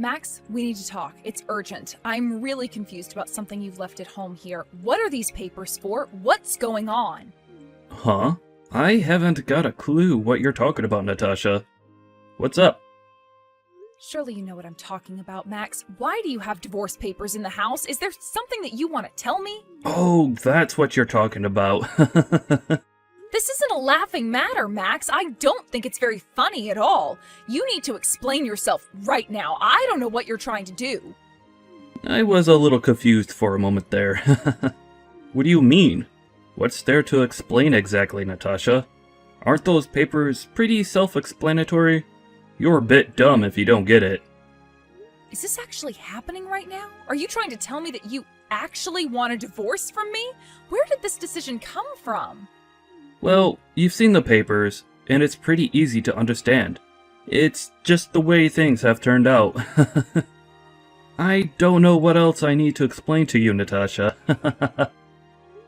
Max, we need to talk. It's urgent. I'm really confused about something you've left at home here. What are these papers for? What's going on? Huh? I haven't got a clue what you're talking about, Natasha. What's up? Surely you know what I'm talking about, Max. Why do you have divorce papers in the house? Is there something that you want to tell me? Oh, that's what you're talking about. This isn't a laughing matter, Max. I don't think it's very funny at all. You need to explain yourself right now. I don't know what you're trying to do. I was a little confused for a moment there. What do you mean? What's there to explain exactly, Natasha? Aren't those papers pretty self-explanatory? You're a bit dumb if you don't get it. Is this actually happening right now? Are you trying to tell me that you actually want a divorce from me? Where did this decision come from? Well, you've seen the papers, and it's pretty easy to understand. It's just the way things have turned out. I don't know what else I need to explain to you, Natasha.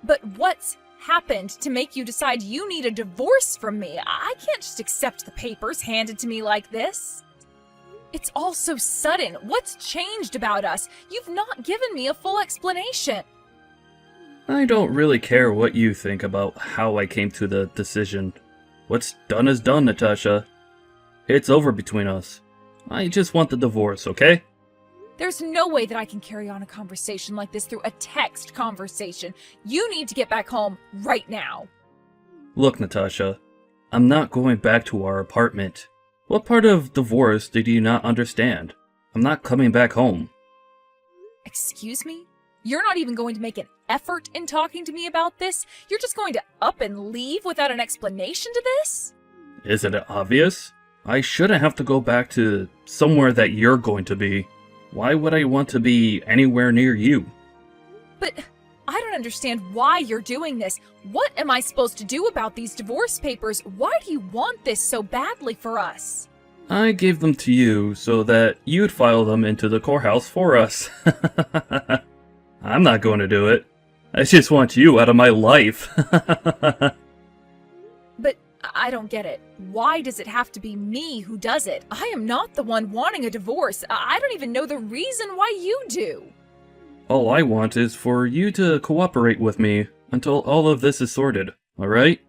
But what's happened to make you decide you need a divorce from me? I can't just accept the papers handed to me like this. It's all so sudden. What's changed about us? You've not given me a full explanation. I don't really care what you think about how I came to the decision. What's done is done, Natasha. It's over between us. I just want the divorce, okay? There's no way that I can carry on a conversation like this through a text conversation. You need to get back home right now. Look, Natasha, I'm not going back to our apartment. What part of divorce did you not understand? I'm not coming back home. Excuse me? You're not even going to make an effort in talking to me about this? You're just going to up and leave without an explanation to this? Isn't it obvious? I shouldn't have to go back to somewhere that you're going to be. Why would I want to be anywhere near you? But I don't understand why you're doing this. What am I supposed to do about these divorce papers? Why do you want this so badly for us? I gave them to you so that you'd file them into the courthouse for us. I'm not going to do it. I just want you out of my life. But I don't get it. Why does it have to be me who does it? I am not the one wanting a divorce. I don't even know the reason why you do. All I want is for you to cooperate with me until all of this is sorted, alright?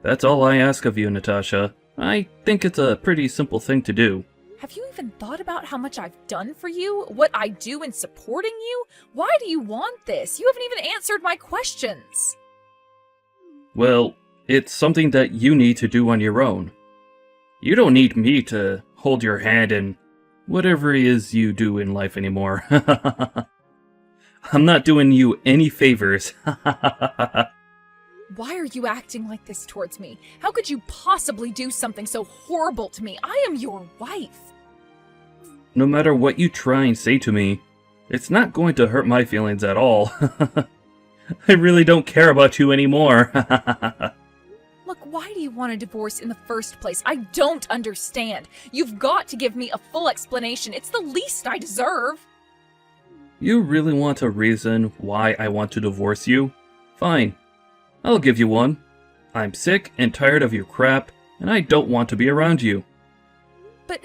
That's all I ask of you, Natasha. I think it's a pretty simple thing to do. Have you even thought about how much I've done for you? What I do in supporting you? Why do you want this? You haven't even answered my questions. Well, it's something that you need to do on your own. You don't need me to hold your hand in whatever it is you do in life anymore. I'm not doing you any favors. Why are you acting like this towards me? How could you possibly do something so horrible to me? I am your wife. No matter what you try and say to me, it's not going to hurt my feelings at all. I really don't care about you anymore. Look, why do you want a divorce in the first place? I don't understand. You've got to give me a full explanation. It's the least I deserve. You really want a reason why I want to divorce you? Fine. I'll give you one. I'm sick and tired of your crap, and I don't want to be around you. But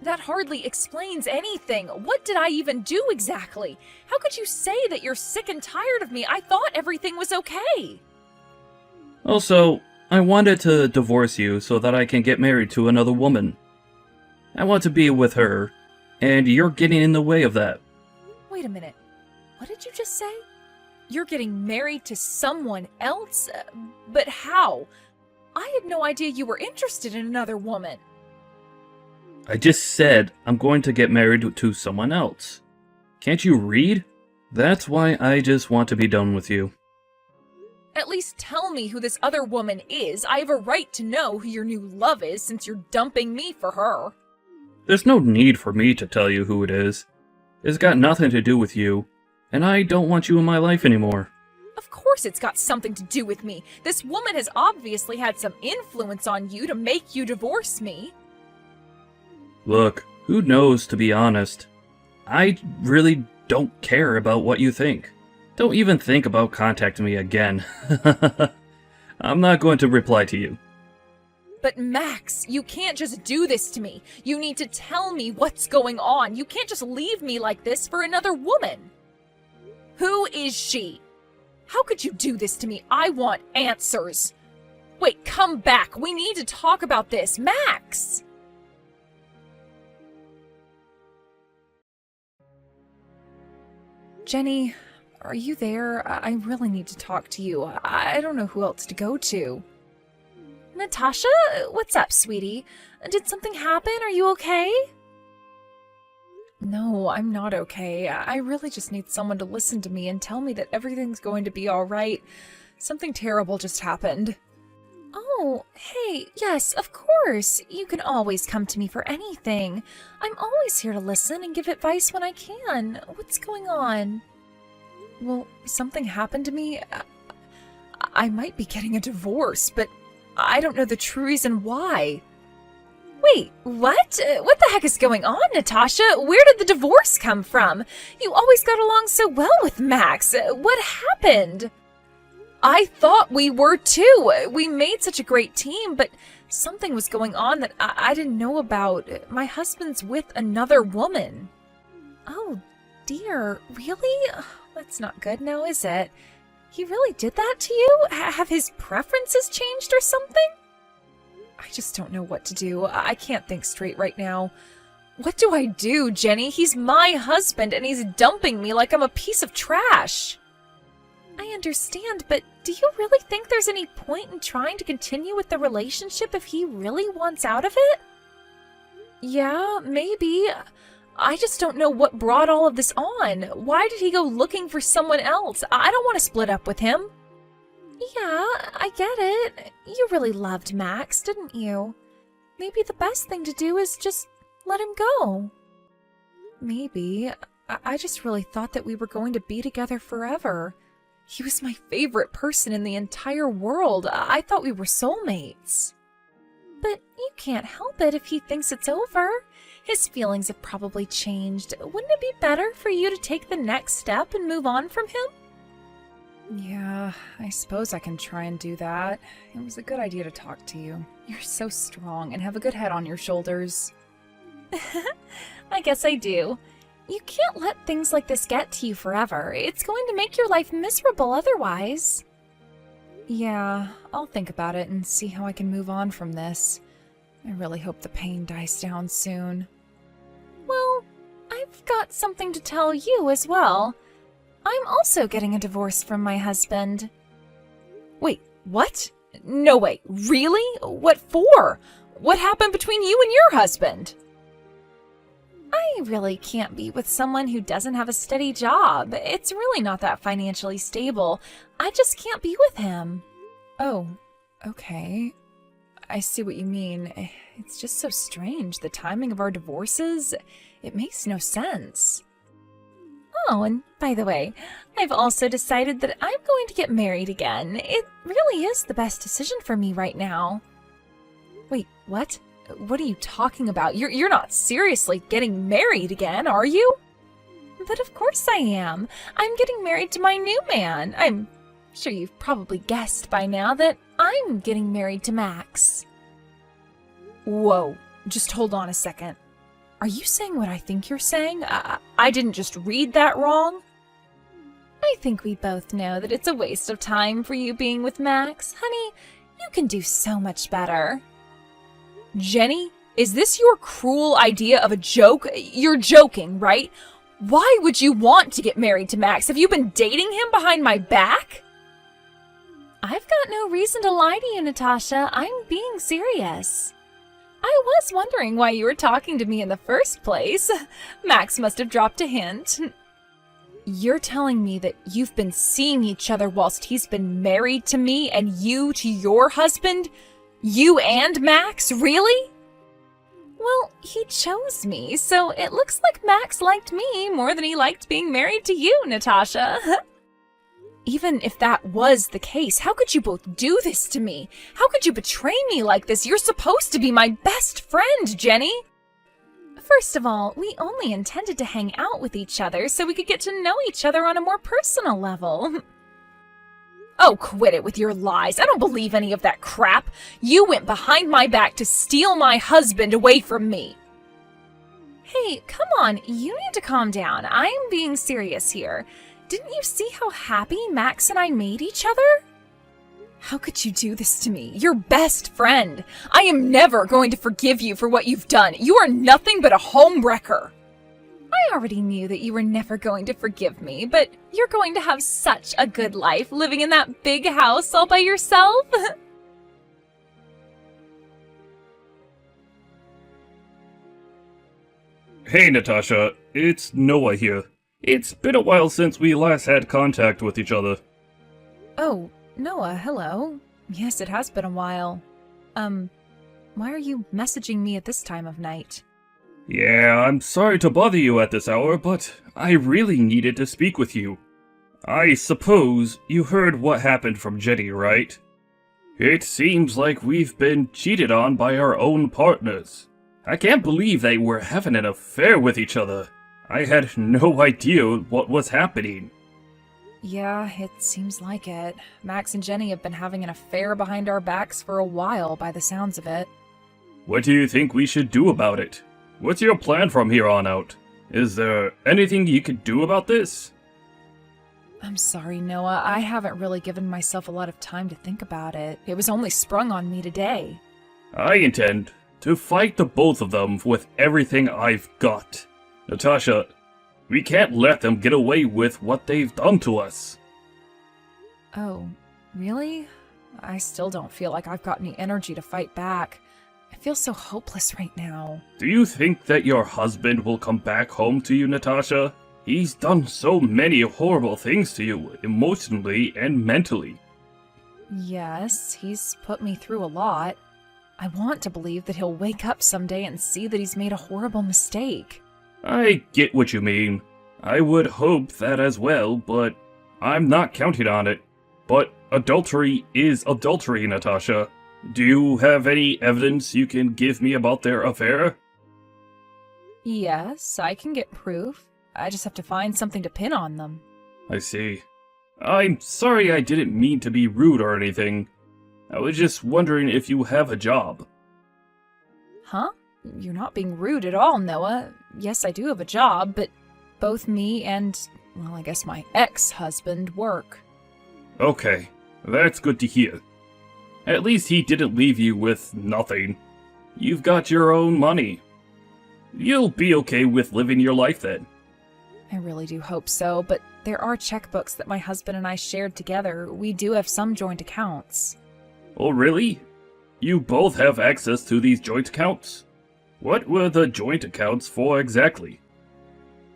that hardly explains anything. What did I even do exactly? How could you say that you're sick and tired of me? I thought everything was okay. Also, I wanted to divorce you so that I can get married to another woman. I want to be with her, and you're getting in the way of that. Wait a minute. What did you just say? You're getting married to someone else? But how? I had no idea you were interested in another woman. I just said I'm going to get married to someone else. Can't you read? That's why I just want to be done with you. At least tell me who this other woman is. I have a right to know who your new love is since you're dumping me for her. There's no need for me to tell you who it is. It's got nothing to do with you, and I don't want you in my life anymore. Of course it's got something to do with me. This woman has obviously had some influence on you to make you divorce me. Look, who knows, to be honest. I really don't care about what you think. Don't even think about contacting me again. I'm not going to reply to you. But Max, you can't just do this to me. You need to tell me what's going on. You can't just leave me like this for another woman. Who is she? How could you do this to me? I want answers. Wait, come back. We need to talk about this. Max! Jenny, are you there? I really need to talk to you. I don't know who else to go to. Natasha? What's up, sweetie? Did something happen? Are you okay? No, I'm not okay. I really just need someone to listen to me and tell me that everything's going to be all right. Something terrible just happened. Oh, hey, yes, of course. You can always come to me for anything. I'm always here to listen and give advice when I can. What's going on? Well, something happened to me. I might be getting a divorce, but I don't know the true reason why. Wait, what? What the heck is going on, Natasha? Where did the divorce come from? You always got along so well with Max. What happened? I thought we were too. We made such a great team, but something was going on that I didn't know about. My husband's with another woman. Oh, dear. Really? That's not good now, is it? He really did that to you? Have his preferences changed or something? I just don't know what to do. I can't think straight right now. What do I do, Jenny? He's my husband and he's dumping me like I'm a piece of trash. I understand, but do you really think there's any point in trying to continue with the relationship if he really wants out of it? Yeah, maybe. I just don't know what brought all of this on. Why did he go looking for someone else? I don't want to split up with him. Yeah, I get it. You really loved Max, didn't you? Maybe the best thing to do is just let him go. Maybe. I just really thought that we were going to be together forever. He was my favorite person in the entire world. I thought we were soulmates. But you can't help it if he thinks it's over. His feelings have probably changed. Wouldn't it be better for you to take the next step and move on from him? Yeah, I suppose I can try and do that. It was a good idea to talk to you. You're so strong and have a good head on your shoulders. I guess I do. You can't let things like this get to you forever. It's going to make your life miserable otherwise. Yeah, I'll think about it and see how I can move on from this. I really hope the pain dies down soon. Well, I've got something to tell you as well. I'm also getting a divorce from my husband. Wait, what? No way. Really? What for? What happened between you and your husband? I really can't be with someone who doesn't have a steady job. It's really not that financially stable. I just can't be with him. Oh, okay. I see what you mean. It's just so strange. The timing of our divorces, it makes no sense. Oh, and by the way, I've also decided that I'm going to get married again. It really is the best decision for me right now. Wait, what? What are you talking about? You're not seriously getting married again, are you? But of course I am. I'm getting married to my new man. I'm sure you've probably guessed by now that I'm getting married to Max. Whoa, just hold on a second. Are you saying what I think you're saying? I didn't just read that wrong? I think we both know that it's a waste of time for you being with Max. Honey, you can do so much better. Jenny, is this your cruel idea of a joke? You're joking, right? Why would you want to get married to Max? Have you been dating him behind my back? I've got no reason to lie to you, Natasha. I'm being serious. I was wondering why you were talking to me in the first place. Max must have dropped a hint. You're telling me that you've been seeing each other whilst he's been married to me and you to your husband? You and Max, really? Well, he chose me, so it looks like Max liked me more than he liked being married to you, Natasha. Even if that was the case, how could you both do this to me? How could you betray me like this? You're supposed to be my best friend, Jenny. First of all, we only intended to hang out with each other so we could get to know each other on a more personal level. Oh, quit it with your lies. I don't believe any of that crap. You went behind my back to steal my husband away from me. Hey, come on, you need to calm down. I am being serious here. Didn't you see how happy Max and I made each other? How could you do this to me? Your best friend. I am never going to forgive you for what you've done. You are nothing but a homewrecker. I already knew that you were never going to forgive me, but you're going to have such a good life living in that big house all by yourself. Hey, Natasha. It's Noah here. It's been a while since we last had contact with each other. Oh, Noah, hello. Yes, it has been a while. Why are you messaging me at this time of night? Yeah, I'm sorry to bother you at this hour, but I really needed to speak with you. I suppose you heard what happened from Jenny, right? It seems like we've been cheated on by our own partners. I can't believe they were having an affair with each other. I had no idea what was happening. Yeah, it seems like it. Max and Jenny have been having an affair behind our backs for a while, by the sounds of it. What do you think we should do about it? What's your plan from here on out? Is there anything you could do about this? I'm sorry, Noah. I haven't really given myself a lot of time to think about it. It was only sprung on me today. I intend to fight the both of them with everything I've got. Natasha, we can't let them get away with what they've done to us. Oh, really? I still don't feel like I've got any energy to fight back. I feel so hopeless right now. Do you think that your husband will come back home to you, Natasha? He's done so many horrible things to you, emotionally and mentally. Yes, he's put me through a lot. I want to believe that he'll wake up someday and see that he's made a horrible mistake. I get what you mean. I would hope that as well, but I'm not counting on it. But adultery is adultery, Natasha. Do you have any evidence you can give me about their affair? Yes, I can get proof. I just have to find something to pin on them. I see. I'm sorry I didn't mean to be rude or anything. I was just wondering if you have a job. Huh? You're not being rude at all, Noah. Yes, I do have a job, but both me and, well, I guess my ex-husband work. Okay, that's good to hear. At least he didn't leave you with nothing. You've got your own money. You'll be okay with living your life then. I really do hope so, but there are checkbooks that my husband and I shared together. We do have some joint accounts. Oh, really? You both have access to these joint accounts? What were the joint accounts for exactly?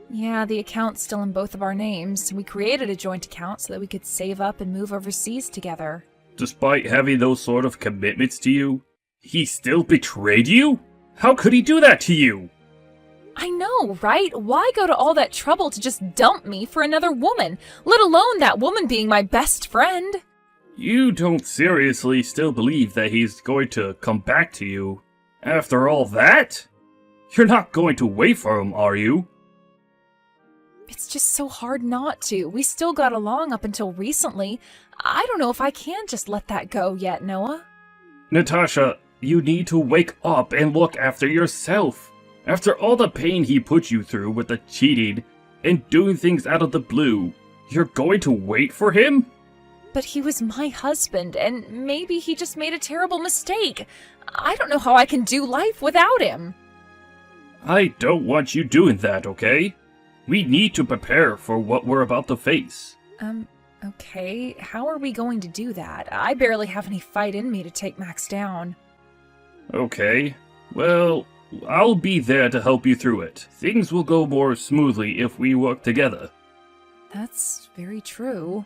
Yeah, the account's still in both of our names. We created a joint account so that we could save up and move overseas together. Despite having those sort of commitments to you, he still betrayed you? How could he do that to you? I know, right? Why go to all that trouble to just dump me for another woman, let alone that woman being my best friend? You don't seriously still believe that he's going to come back to you after all that? You're not going to wait for him, are you? It's just so hard not to. We still got along up until recently. I don't know if I can just let that go yet, Noah. Natasha, you need to wake up and look after yourself. After all the pain he put you through with the cheating and doing things out of the blue, you're going to wait for him? But he was my husband, and maybe he just made a terrible mistake. I don't know how I can do life without him. I don't want you doing that, okay? We need to prepare for what we're about to face. Okay. How are we going to do that? I barely have any fight in me to take Max down. Okay. Well, I'll be there to help you through it. Things will go more smoothly if we work together. That's very true.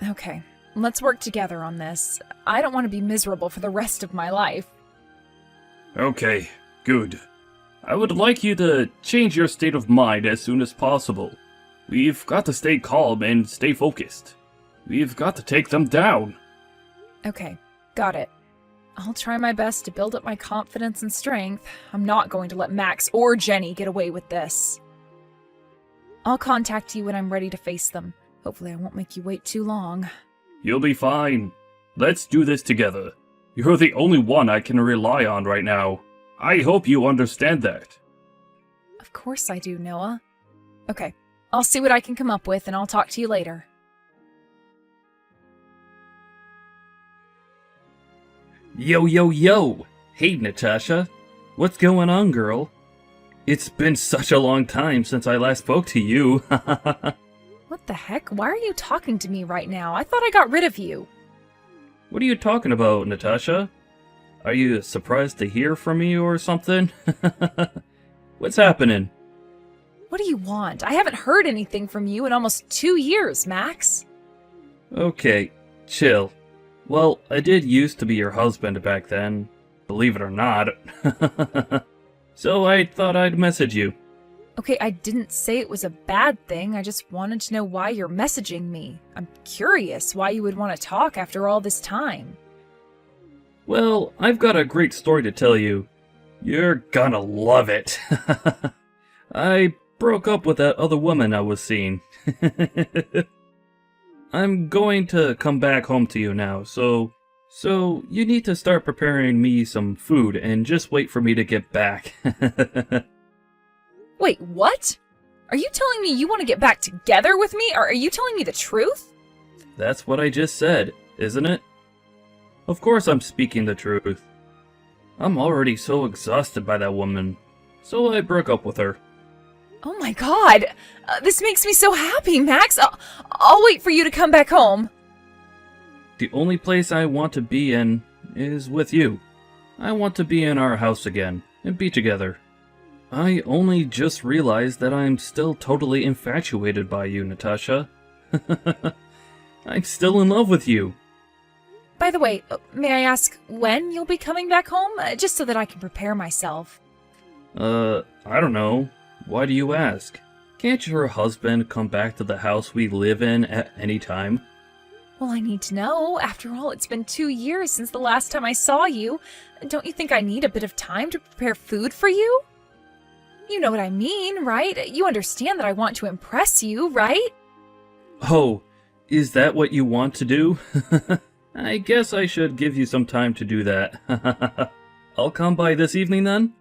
Okay, let's work together on this. I don't want to be miserable for the rest of my life. Okay, good. I would like you to change your state of mind as soon as possible. We've got to stay calm and stay focused. We've got to take them down. Okay, got it. I'll try my best to build up my confidence and strength. I'm not going to let Max or Jenny get away with this. I'll contact you when I'm ready to face them. Hopefully I won't make you wait too long. You'll be fine. Let's do this together. You're the only one I can rely on right now. I hope you understand that. Of course I do, Noah. Okay, I'll see what I can come up with and I'll talk to you later. Yo, yo, yo! Hey, Natasha. What's going on, girl? It's been such a long time since I last spoke to you. What the heck? Why are you talking to me right now? I thought I got rid of you. What are you talking about, Natasha? Are you surprised to hear from me or something? What's happening? What do you want? I haven't heard anything from you in almost 2 years, Max. Okay, chill. Well, I did used to be your husband back then, believe it or not. So I thought I'd message you. Okay, I didn't say it was a bad thing. I just wanted to know why you're messaging me. I'm curious why you would want to talk after all this time. Well, I've got a great story to tell you. You're gonna love it. I broke up with that other woman I was seeing. I'm going to come back home to you now, so you need to start preparing me some food and just wait for me to get back. Wait, what? Are you telling me you want to get back together with me, or are you telling me the truth? That's what I just said, isn't it? Of course I'm speaking the truth. I'm already so exhausted by that woman, so I broke up with her. Oh my god! This makes me so happy, Max! I'll wait for you to come back home. The only place I want to be in is with you. I want to be in our house again and be together. I only just realized that I'm still totally infatuated by you, Natasha. I'm still in love with you. By the way, may I ask when you'll be coming back home? Just so that I can prepare myself. I don't know. Why do you ask? Can't your husband come back to the house we live in at any time? Well, I need to know. After all, it's been 2 years since the last time I saw you. Don't you think I need a bit of time to prepare food for you? You know what I mean, right? You understand that I want to impress you, right? Oh, is that what you want to do? I guess I should give you some time to do that. I'll come by this evening then?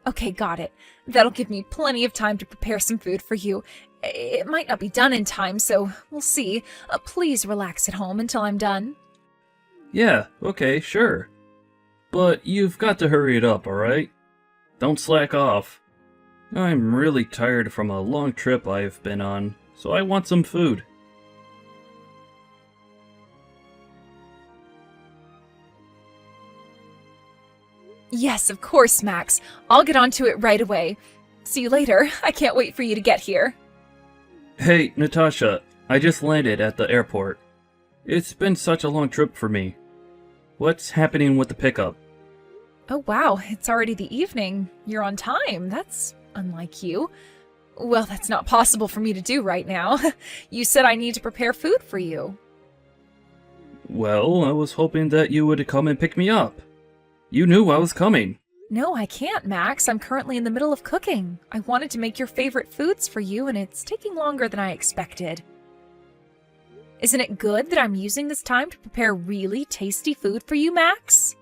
Okay, got it. That'll give me plenty of time to prepare some food for you. It might not be done in time, so we'll see. Please relax at home until I'm done. Yeah, okay, sure. But you've got to hurry it up, alright? Don't slack off. I'm really tired from a long trip I've been on, so I want some food. Yes, of course, Max. I'll get onto it right away. See you later. I can't wait for you to get here. Hey, Natasha, I just landed at the airport. It's been such a long trip for me. What's happening with the pickup? Oh wow, it's already the evening. You're on time. That's unlike you. Well, that's not possible for me to do right now. You said I need to prepare food for you. Well, I was hoping that you would come and pick me up. You knew I was coming. No, I can't, Max. I'm currently in the middle of cooking. I wanted to make your favorite foods for you, and it's taking longer than I expected. Isn't it good that I'm using this time to prepare really tasty food for you, Max?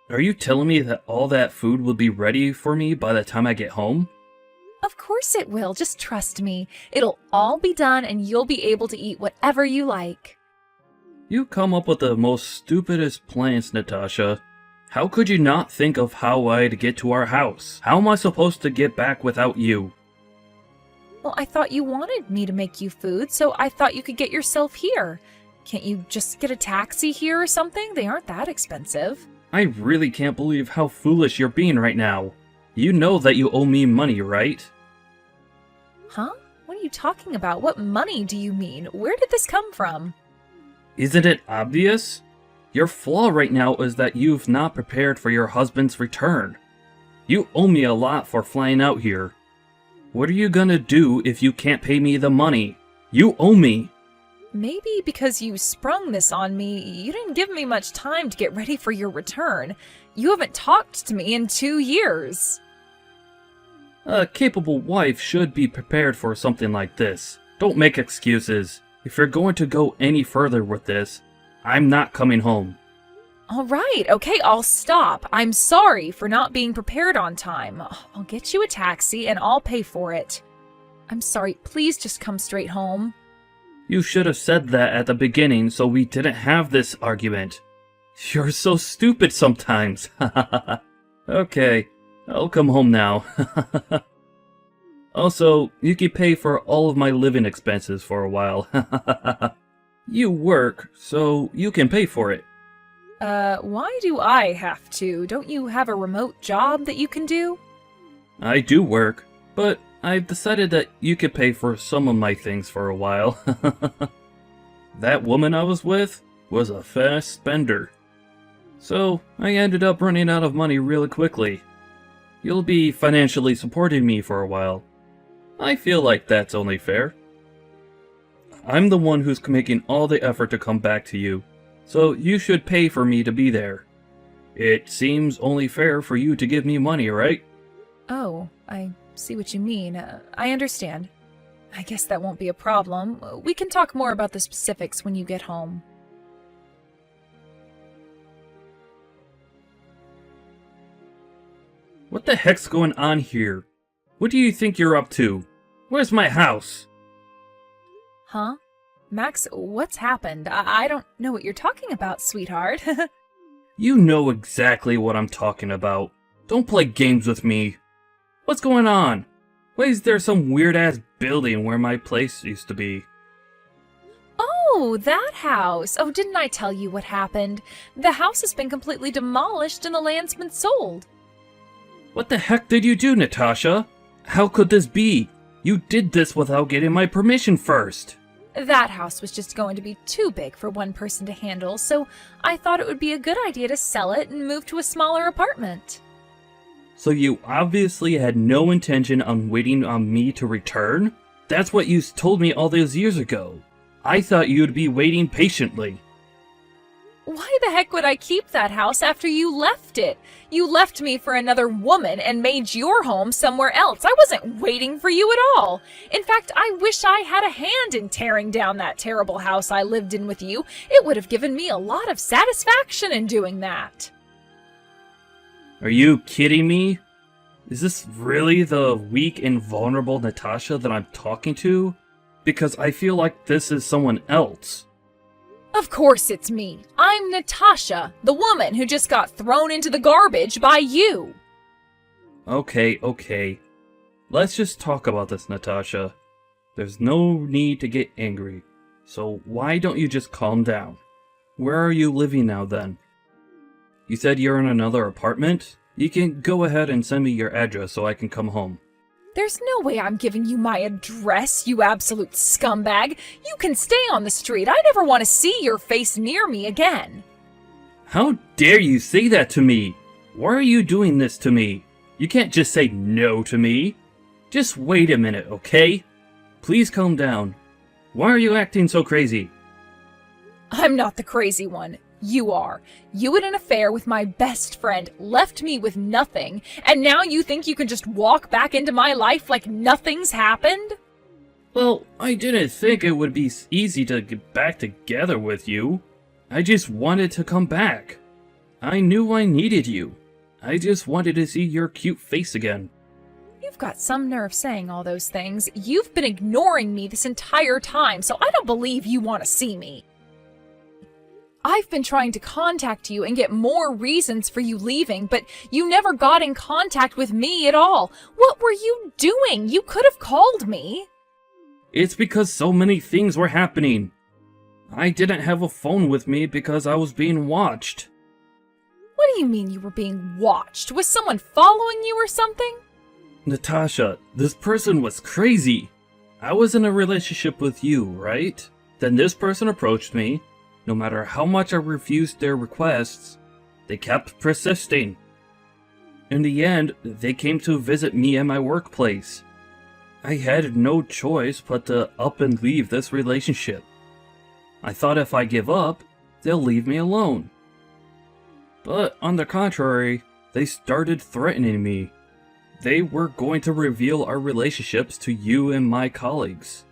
Are you telling me that all that food will be ready for me by the time I get home? Of course it will. Just trust me. It'll all be done, and you'll be able to eat whatever you like. You come up with the most stupidest plans, Natasha. How could you not think of how I'd get to our house? How am I supposed to get back without you? Well, I thought you wanted me to make you food, so I thought you could get yourself here. Can't you just get a taxi here or something? They aren't that expensive. I really can't believe how foolish you're being right now. You know that you owe me money, right? Huh? What are you talking about? What money do you mean? Where did this come from? Isn't it obvious? Your flaw right now is that you've not prepared for your husband's return. You owe me a lot for flying out here. What are you gonna do if you can't pay me the money? You owe me. Maybe because you sprung this on me, you didn't give me much time to get ready for your return. You haven't talked to me in 2 years. A capable wife should be prepared for something like this. Don't make excuses. If you're going to go any further with this, I'm not coming home. All right, okay, I'll stop. I'm sorry for not being prepared on time. I'll get you a taxi and I'll pay for it. I'm sorry, please just come straight home. You should have said that at the beginning so we didn't have this argument. You're so stupid sometimes. Okay, I'll come home now. Also, you can pay for all of my living expenses for a while. You work, so you can pay for it. Why do I have to? Don't you have a remote job that you can do? I do work, but I've decided that you could pay for some of my things for a while. That woman I was with was a fast spender. So, I ended up running out of money really quickly. You'll be financially supporting me for a while. I feel like that's only fair. I'm the one who's making all the effort to come back to you, so you should pay for me to be there. It seems only fair for you to give me money, right? Oh, I see what you mean. I understand. I guess that won't be a problem. We can talk more about the specifics when you get home. What the heck's going on here? What do you think you're up to? Where's my house? Huh? Max, what's happened? I don't know what you're talking about, sweetheart. You know exactly what I'm talking about. Don't play games with me. What's going on? Why is there some weird-ass building where my place used to be? Oh, that house. Oh, didn't I tell you what happened? The house has been completely demolished and the land's been sold. What the heck did you do, Natasha? How could this be? You did this without getting my permission first. That house was just going to be too big for one person to handle, so I thought it would be a good idea to sell it and move to a smaller apartment. So you obviously had no intention on waiting on me to return? That's what you told me all those years ago. I thought you'd be waiting patiently. Why the heck would I keep that house after you left it? You left me for another woman and made your home somewhere else. I wasn't waiting for you at all. In fact, I wish I had a hand in tearing down that terrible house I lived in with you. It would have given me a lot of satisfaction in doing that. Are you kidding me? Is this really the weak and vulnerable Natasha that I'm talking to? Because I feel like this is someone else. Of course it's me. I'm Natasha, the woman who just got thrown into the garbage by you. Okay. Let's just talk about this, Natasha. There's no need to get angry. So why don't you just calm down? Where are you living now then? You said you're in another apartment? You can go ahead and send me your address so I can come home. There's no way I'm giving you my address, you absolute scumbag. You can stay on the street. I never want to see your face near me again. How dare you say that to me? Why are you doing this to me? You can't just say no to me. Just wait a minute, okay? Please calm down. Why are you acting so crazy? I'm not the crazy one. You are. You had an affair with my best friend, left me with nothing, and now you think you can just walk back into my life like nothing's happened? Well, I didn't think it would be easy to get back together with you. I just wanted to come back. I knew I needed you. I just wanted to see your cute face again. You've got some nerve saying all those things. You've been ignoring me this entire time, so I don't believe you want to see me. I've been trying to contact you and get more reasons for you leaving, but you never got in contact with me at all. What were you doing? You could have called me. It's because so many things were happening. I didn't have a phone with me because I was being watched. What do you mean you were being watched? Was someone following you or something? Natasha, this person was crazy. I was in a relationship with you, right? Then this person approached me. No matter how much I refused their requests, they kept persisting. In the end, they came to visit me at my workplace. I had no choice but to up and leave this relationship. I thought if I give up, they'll leave me alone. But on the contrary, they started threatening me. They were going to reveal our relationships to you and my colleagues.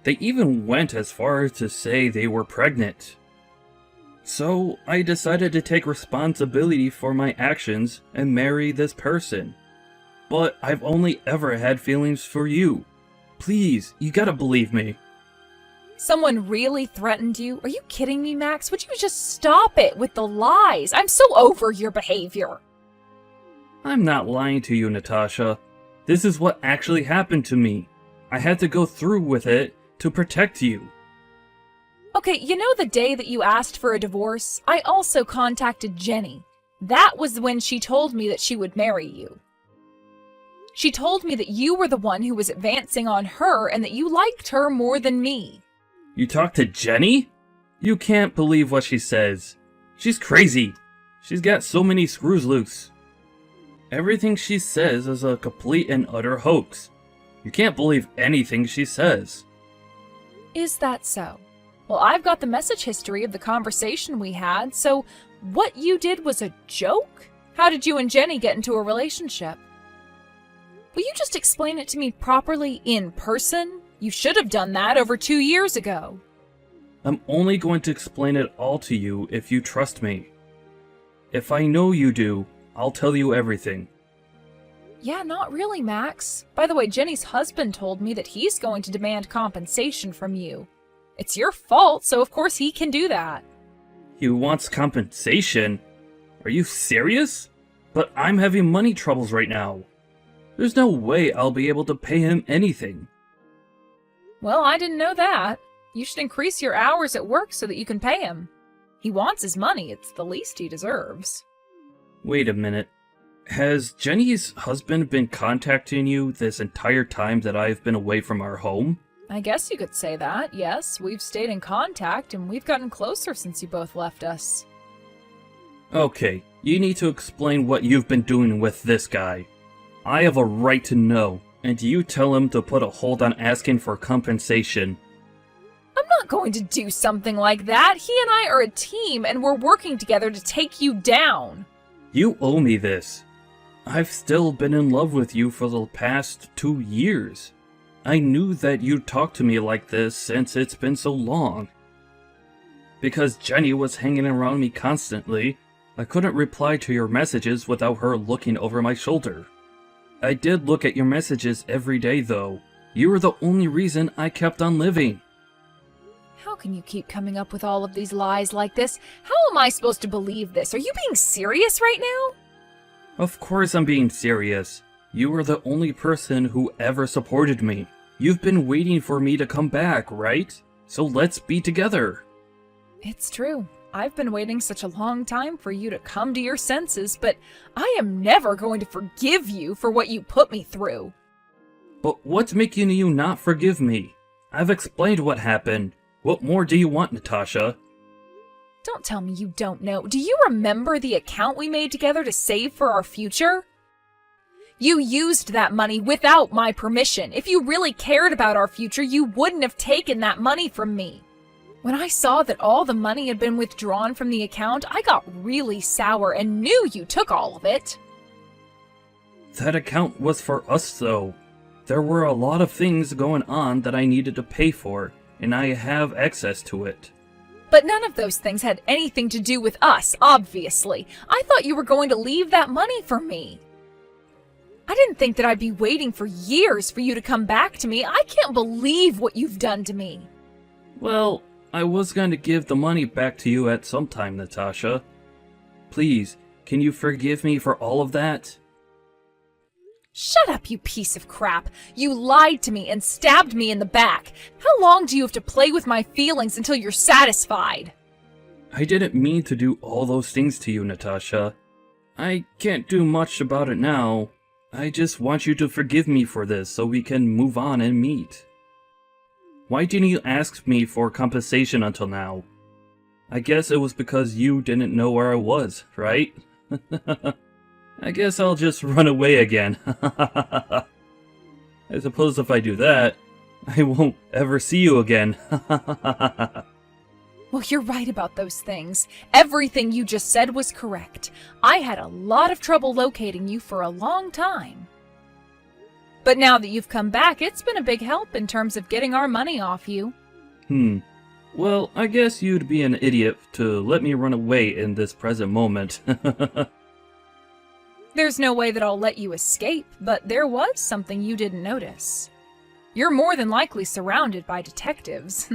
They even went as far as to say they were pregnant. So I decided to take responsibility for my actions and marry this person. But I've only ever had feelings for you. Please, you gotta believe me. Someone really threatened you? Are you kidding me, Max? Would you just stop it with the lies? I'm so over your behavior. I'm not lying to you, Natasha. This is what actually happened to me. I had to go through with it to protect you. Okay, you know the day that you asked for a divorce? I also contacted Jenny. That was when she told me that she would marry you. She told me that you were the one who was advancing on her and that you liked her more than me. You talked to Jenny? You can't believe what she says. She's crazy. She's got so many screws loose. Everything she says is a complete and utter hoax. You can't believe anything she says. Is that so? Well, I've got the message history of the conversation we had, so what you did was a joke? How did you and Jenny get into a relationship? Will you just explain it to me properly in person? You should have done that over 2 years ago. I'm only going to explain it all to you if you trust me. If I know you do, I'll tell you everything. Yeah, not really, Max. By the way, Jenny's husband told me that he's going to demand compensation from you. It's your fault, so of course he can do that. He wants compensation? Are you serious? But I'm having money troubles right now. There's no way I'll be able to pay him anything. Well, I didn't know that. You should increase your hours at work so that you can pay him. He wants his money. It's the least he deserves. Wait a minute. Has Jenny's husband been contacting you this entire time that I've been away from our home? I guess you could say that, yes. We've stayed in contact and we've gotten closer since you both left us. Okay, you need to explain what you've been doing with this guy. I have a right to know, and you tell him to put a hold on asking for compensation. I'm not going to do something like that. He and I are a team and we're working together to take you down. You owe me this. I've still been in love with you for the past 2 years. I knew that you'd talk to me like this since it's been so long. Because Jenny was hanging around me constantly, I couldn't reply to your messages without her looking over my shoulder. I did look at your messages every day though. You were the only reason I kept on living. How can you keep coming up with all of these lies like this? How am I supposed to believe this? Are you being serious right now? Of course I'm being serious. You were the only person who ever supported me. You've been waiting for me to come back, right? So let's be together. It's true. I've been waiting such a long time for you to come to your senses, but I am never going to forgive you for what you put me through. But what's making you not forgive me? I've explained what happened. What more do you want, Natasha? Don't tell me you don't know. Do you remember the account we made together to save for our future? You used that money without my permission. If you really cared about our future, you wouldn't have taken that money from me. When I saw that all the money had been withdrawn from the account, I got really sour and knew you took all of it. That account was for us, though. There were a lot of things going on that I needed to pay for, and I have access to it. But none of those things had anything to do with us, obviously. I thought you were going to leave that money for me. I didn't think that I'd be waiting for years for you to come back to me. I can't believe what you've done to me. Well, I was going to give the money back to you at some time, Natasha. Please, can you forgive me for all of that? Shut up, you piece of crap. You lied to me and stabbed me in the back. How long do you have to play with my feelings until you're satisfied? I didn't mean to do all those things to you, Natasha. I can't do much about it now. I just want you to forgive me for this so we can move on and meet. Why didn't you ask me for compensation until now? I guess it was because you didn't know where I was, right? I guess I'll just run away again. I suppose if I do that, I won't ever see you again. Well, you're right about those things. Everything you just said was correct. I had a lot of trouble locating you for a long time. But now that you've come back, it's been a big help in terms of getting our money off you. Well, I guess you'd be an idiot to let me run away in this present moment. There's no way that I'll let you escape, but there was something you didn't notice. You're more than likely surrounded by detectives.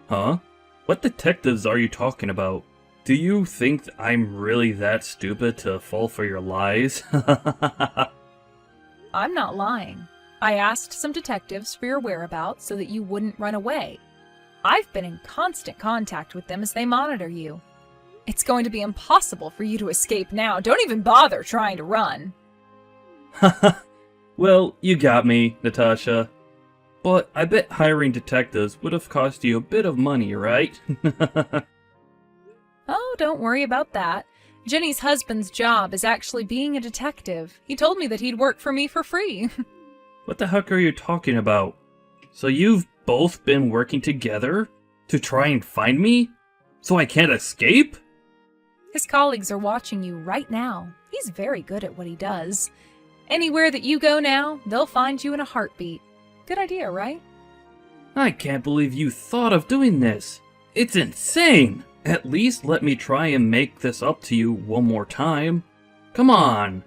Huh? What detectives are you talking about? Do you think I'm really that stupid to fall for your lies? I'm not lying. I asked some detectives for your whereabouts so that you wouldn't run away. I've been in constant contact with them as they monitor you. It's going to be impossible for you to escape now. Don't even bother trying to run. Well, you got me, Natasha. But I bet hiring detectives would have cost you a bit of money, right? Oh, don't worry about that. Jenny's husband's job is actually being a detective. He told me that he'd work for me for free. What the heck are you talking about? So you've both been working together to try and find me? So I can't escape? His colleagues are watching you right now. He's very good at what he does. Anywhere that you go now, they'll find you in a heartbeat. Good idea, right? I can't believe you thought of doing this. It's insane! At least let me try and make this up to you one more time. Come on!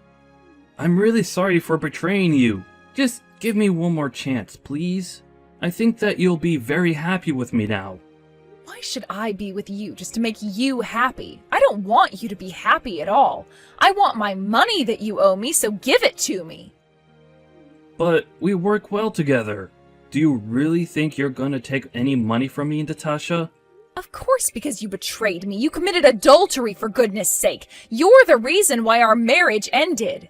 I'm really sorry for betraying you. Just give me one more chance, please. I think that you'll be very happy with me now. Why should I be with you just to make you happy? I don't want you to be happy at all. I want my money that you owe me, so give it to me. But we work well together. Do you really think you're gonna take any money from me, Natasha? Of course, because you betrayed me. You committed adultery, for goodness sake. You're the reason why our marriage ended.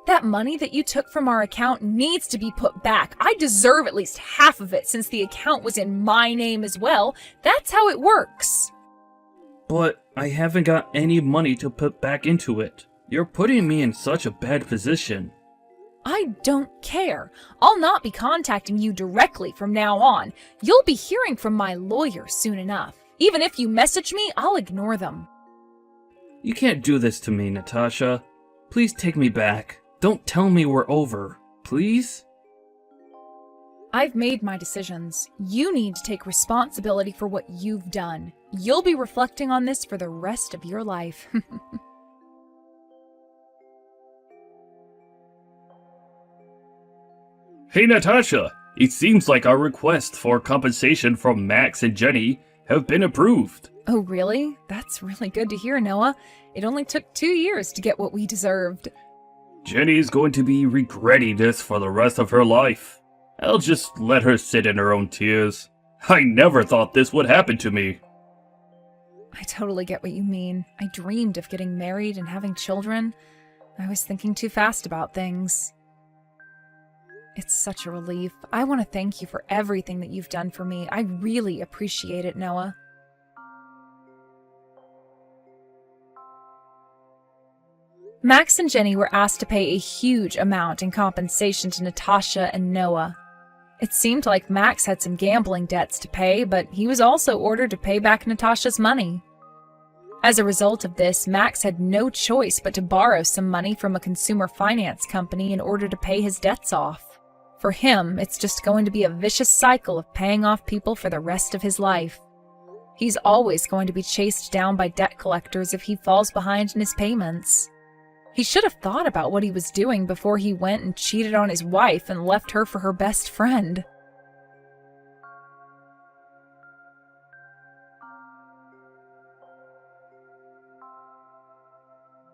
That money that you took from our account needs to be put back. I deserve at least half of it since the account was in my name as well. That's how it works. But I haven't got any money to put back into it. You're putting me in such a bad position. I don't care. I'll not be contacting you directly from now on. You'll be hearing from my lawyer soon enough. Even if you message me, I'll ignore them. You can't do this to me, Natasha. Please take me back. Don't tell me we're over. Please? I've made my decisions. You need to take responsibility for what you've done. You'll be reflecting on this for the rest of your life. Hey, Natasha. It seems like our request for compensation from Max and Jenny have been approved. Oh, really? That's really good to hear, Noah. It only took 2 years to get what we deserved. Jenny's going to be regretting this for the rest of her life. I'll just let her sit in her own tears. I never thought this would happen to me. I totally get what you mean. I dreamed of getting married and having children. I was thinking too fast about things. It's such a relief. I want to thank you for everything that you've done for me. I really appreciate it, Noah. Max and Jenny were asked to pay a huge amount in compensation to Natasha and Noah. It seemed like Max had some gambling debts to pay, but he was also ordered to pay back Natasha's money. As a result of this, Max had no choice but to borrow some money from a consumer finance company in order to pay his debts off. For him, it's just going to be a vicious cycle of paying off people for the rest of his life. He's always going to be chased down by debt collectors if he falls behind in his payments. He should have thought about what he was doing before he went and cheated on his wife and left her for her best friend.